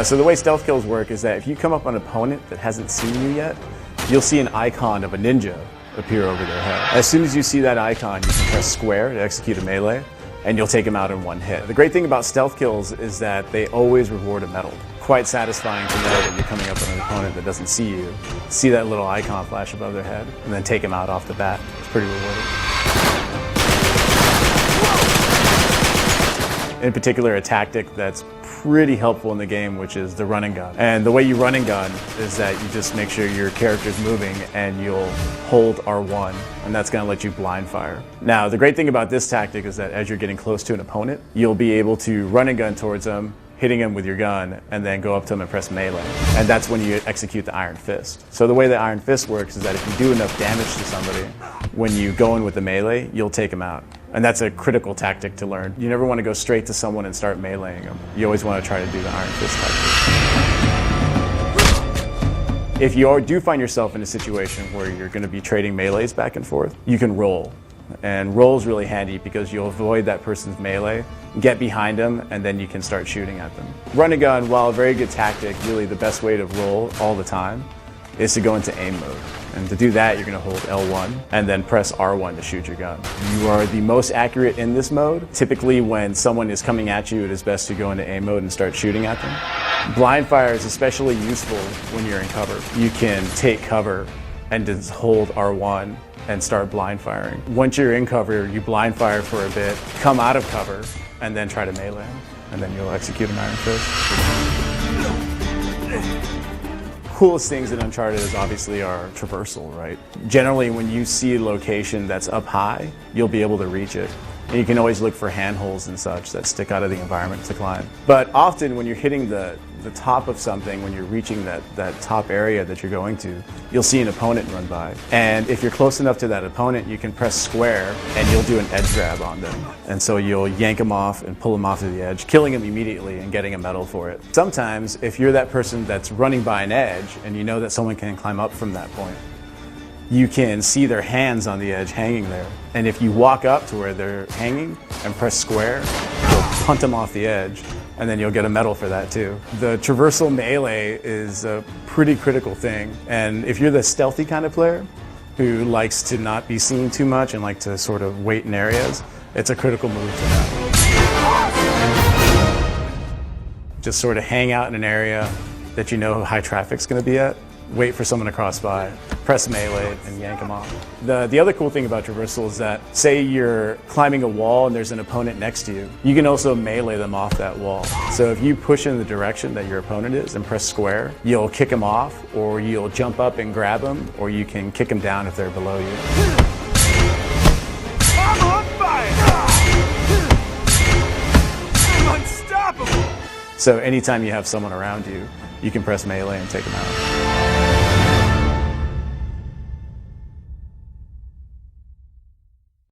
So the way stealth kills work is that if you come up on an opponent that hasn't seen you yet, you'll see an icon of a ninja appear over their head. As soon as you see that icon, you can press square to execute a melee, and you'll take them out in one hit. The great thing about stealth kills is that they always reward a medal. Quite satisfying to know that you're coming up on an opponent that doesn't see you, see that little icon flash above their head, and then take them out off the bat. It's pretty rewarding. In particular, a tactic that's pretty helpful in the game, which is the run and gun. And the way you run and gun is that you just make sure your character's moving and you'll hold R1, and that's gonna let you blind fire. Now, the great thing about this tactic is that as you're getting close to an opponent, you'll be able to run and gun towards them, hitting him with your gun, and then go up to him and press melee. And that's when you execute the Iron Fist. So the way the Iron Fist works is that if you do enough damage to somebody, when you go in with the melee, you'll take them out. And that's a critical tactic to learn. You never want to go straight to someone and start meleeing them. You always want to try to do the Iron Fist tactic. If you do find yourself in a situation where you're going to be trading melees back and forth, you can roll. And roll is really handy because you'll avoid that person's melee, get behind them, and then you can start shooting at them. Run and gun, while a very good tactic, really the best way to roll all the time is to go into aim mode. And to do that, you're going to hold L1 and then press R1 to shoot your gun. You are the most accurate in this mode. Typically, when someone is coming at you, it is best to go into aim mode and start shooting at them. Blind fire is especially useful when you're in cover. You can take cover and just hold R1 and start blind firing. Once you're in cover, you blind fire for a bit, come out of cover, and then try to melee him. And then you'll execute an Iron Fist. Coolest things in Uncharted is obviously our traversal, right? Generally, when you see a location that's up high, you'll be able to reach it. And you can always look for handholds and such that stick out of the environment to climb. But often when you're hitting the top of something, when you're reaching that top area that you're going to, you'll see an opponent run by. And if you're close enough to that opponent, you can press square and you'll do an edge grab on them. And so you'll yank them off and pull them off to the edge, killing them immediately and getting a medal for it. Sometimes, if you're that person that's running by an edge and you know that someone can climb up from that point, you can see their hands on the edge hanging there. And if you walk up to where they're hanging and press square, you'll punt them off the edge, and then you'll get a medal for that too. The traversal melee is a pretty critical thing. And if you're the stealthy kind of player who likes to not be seen too much and like to sort of wait in areas, it's a critical move to have. Just sort of hang out in an area that you know high traffic's gonna be at, wait for someone to cross by, press melee, and yank them off. The other cool thing about traversal is that, say you're climbing a wall and there's an opponent next to you, you can also melee them off that wall. So if you push in the direction that your opponent is and press square, you'll kick them off, or you'll jump up and grab them, or you can kick them down if they're below you. I'm on fire! I'm unstoppable! So anytime you have someone around you, you can press melee and take them out.